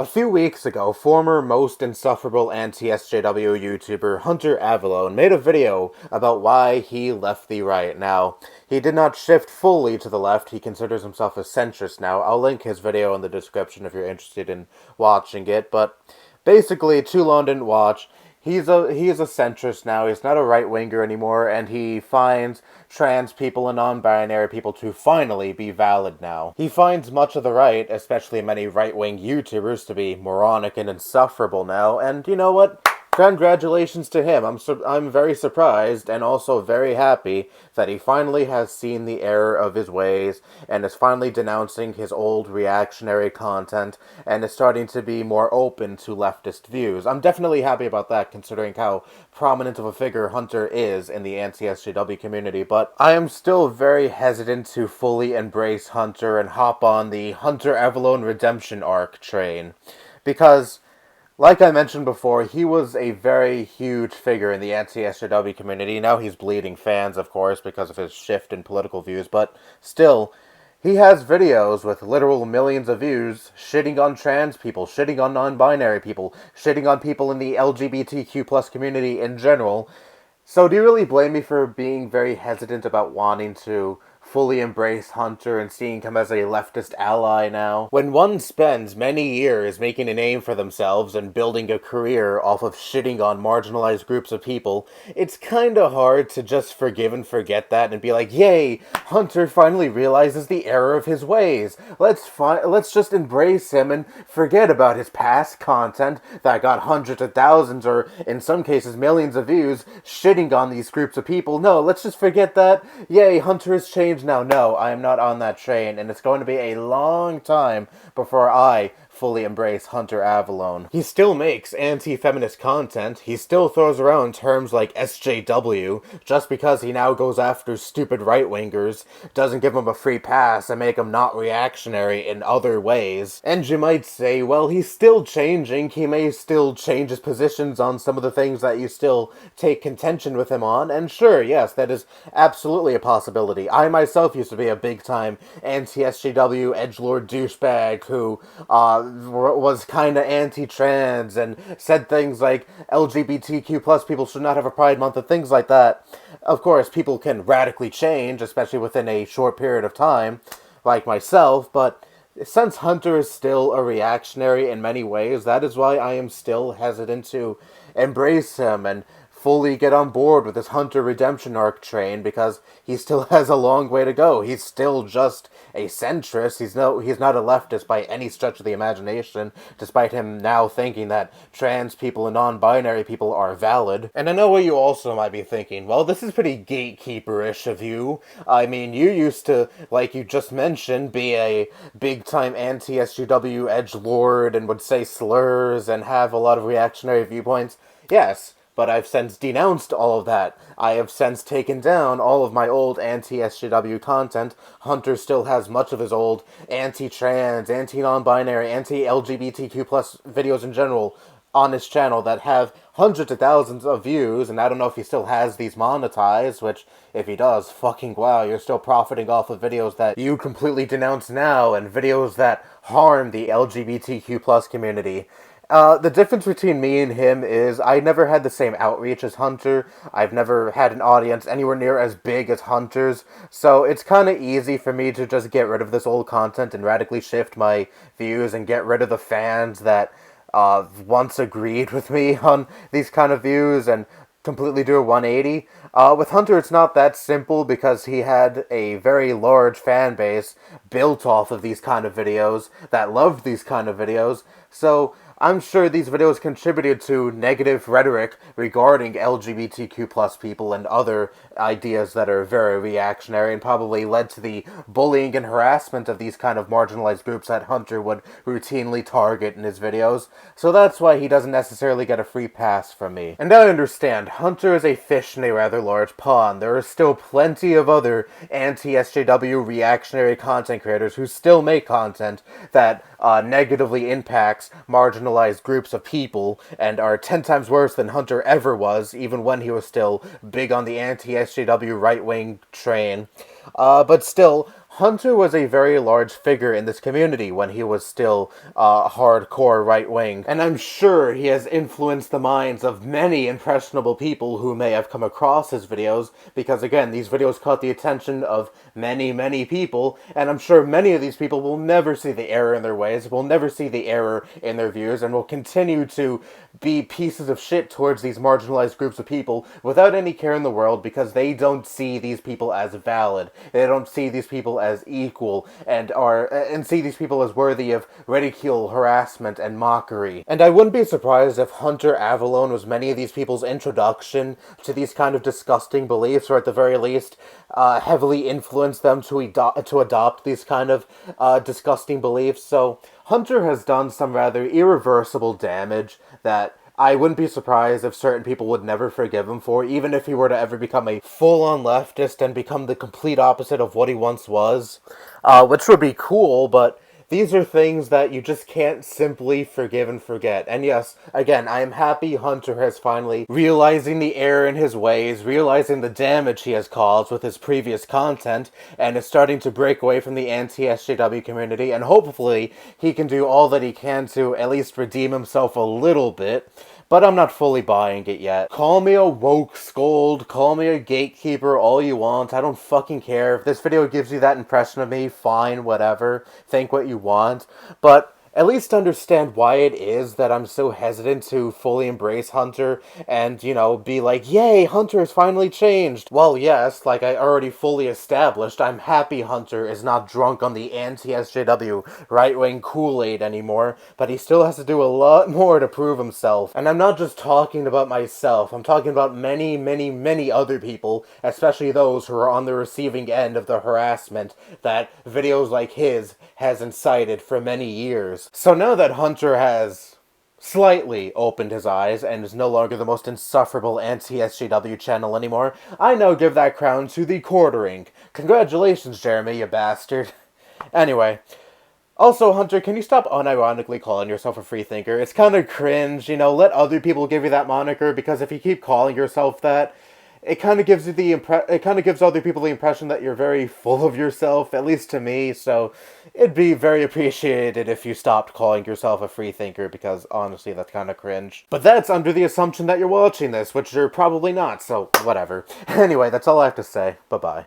A few weeks ago, former most insufferable anti-SJW YouTuber Hunter Avallone made a video about why he left the right. Now, he did not shift fully to the left. He considers himself a centrist now. I'll link his video in the description if you're interested in watching it, but basically, too long didn't watch. He is a centrist now. He's not a right winger anymore, and he finds trans people and non-binary people to finally be valid now. He finds much of the right, especially many right-wing YouTubers, to be moronic and insufferable now. And you know what? Congratulations to him. I'm very surprised and also very happy that he finally has seen the error of his ways and is finally denouncing his old reactionary content and is starting to be more open to leftist views. I'm definitely happy about that considering how prominent of a figure Hunter is in the anti-SJW community, but I am still very hesitant to fully embrace Hunter and hop on the Hunter Avallone redemption arc train because like I mentioned before, he was a very huge figure in the anti-SJW community. Now he's bleeding fans, of course, because of his shift in political views, but still, he has videos with literal millions of views shitting on trans people, shitting on non-binary people, shitting on people in the LGBTQ plus community in general. So do you really blame me for being very hesitant about wanting to fully embrace Hunter and seeing him as a leftist ally now? When one spends many years making a name for themselves and building a career off of shitting on marginalized groups of people, it's kinda hard to just forgive and forget that and be like, yay, Hunter finally realizes the error of his ways. Let's just embrace him and forget about his past content that got hundreds of thousands or in some cases millions of views shitting on these groups of people. No, let's just forget that. Yay, Hunter has changed now. No, I am not on that train, and it's going to be a long time before I fully embrace Hunter Avallone. He still makes anti-feminist content. He still throws around terms like SJW just because he now goes after stupid right-wingers, doesn't give them a free pass and make them not reactionary in other ways. And you might say, well, he's still changing. He may still change his positions on some of the things that you still take contention with him on. And sure, yes, that is absolutely a possibility. I myself used to be a big-time anti-SJW edgelord douchebag who, was kind of anti-trans and said things like LGBTQ plus people should not have a Pride Month and things like that. Of course, people can radically change, especially within a short period of time, like myself, but since Hunter is still a reactionary in many ways, that is why I am still hesitant to embrace him and fully get on board with this Hunter redemption arc train because he still has a long way to go. He's still just a centrist. He's not a leftist by any stretch of the imagination, despite him now thinking that trans people and non-binary people are valid. And I know what you also might be thinking. Well, this is pretty gatekeeper-ish of you. I mean, you used to, like you just mentioned, be a big-time anti-SJW edgelord and would say slurs and have a lot of reactionary viewpoints. Yes, but I've since denounced all of that. I have since taken down all of my old anti-SJW content. Hunter still has much of his old anti-trans, anti-non-binary, anti-LGBTQ plus videos in general on his channel that have hundreds of thousands of views, and I don't know if he still has these monetized, which, if he does, fucking wow, you're still profiting off of videos that you completely denounce now, and videos that harm the LGBTQ plus community. The difference between me and him is I never had the same outreach as Hunter. I've never had an audience anywhere near as big as Hunter's, so it's kind of easy for me to just get rid of this old content and radically shift my views and get rid of the fans that once agreed with me on these kind of views and completely do a 180. With Hunter, it's not that simple because he had a very large fan base built off of these kind of videos that loved these kind of videos, so I'm sure these videos contributed to negative rhetoric regarding LGBTQ plus people and other ideas that are very reactionary and probably led to the bullying and harassment of these kind of marginalized groups that Hunter would routinely target in his videos. So that's why he doesn't necessarily get a free pass from me. And I understand, Hunter is a fish in a rather large pond. There are still plenty of other anti-SJW reactionary content creators who still make content that negatively impacts marginalized groups of people and are 10 times worse than Hunter ever was, even when he was still big on the anti-SJW right-wing train. But still, Hunter was a very large figure in this community when he was still hardcore right-wing, and I'm sure he has influenced the minds of many impressionable people who may have come across his videos, because again, these videos caught the attention of many, many people, and I'm sure many of these people will never see the error in their ways, will never see the error in their views, and will continue to be pieces of shit towards these marginalized groups of people without any care in the world, because they don't see these people as valid. They don't see these people as equal, and see these people as worthy of ridicule, harassment, and mockery. And I wouldn't be surprised if Hunter Avallone was many of these people's introduction to these kind of disgusting beliefs, or at the very least, heavily influenced them to adopt these kind of disgusting beliefs. So Hunter has done some rather irreversible damage that I wouldn't be surprised if certain people would never forgive him for, even if he were to ever become a full-on leftist and become the complete opposite of what he once was, which would be cool, but these are things that you just can't simply forgive and forget. And yes, again, I am happy Hunter has finally realizing the error in his ways, realizing the damage he has caused with his previous content, and is starting to break away from the anti-SJW community, and hopefully he can do all that he can to at least redeem himself a little bit. But I'm not fully buying it yet. Call me a woke scold, call me a gatekeeper, all you want. I don't fucking care. If this video gives you that impression of me, fine, whatever. Think what you want. But at least understand why it is that I'm so hesitant to fully embrace Hunter and, you know, be like, yay, Hunter has finally changed. Well, yes, like I already fully established, I'm happy Hunter is not drunk on the anti-SJW right-wing Kool-Aid anymore, but he still has to do a lot more to prove himself. And I'm not just talking about myself, I'm talking about many, many, many other people, especially those who are on the receiving end of the harassment that videos like his has incited for many years. So now that Hunter has slightly opened his eyes and is no longer the most insufferable anti-SJW channel anymore, I now give that crown to the quartering. Congratulations, Jeremy, you bastard. Anyway, also, Hunter, can you stop unironically calling yourself a freethinker? It's kind of cringe, you know, let other people give you that moniker, because if you keep calling yourself that, it kind of gives you it kind of gives other people the impression that you're very full of yourself, at least to me, so it'd be very appreciated if you stopped calling yourself a freethinker, because honestly, that's kind of cringe. But that's under the assumption that you're watching this, which you're probably not, so whatever. Anyway, that's all I have to say. Bye-bye.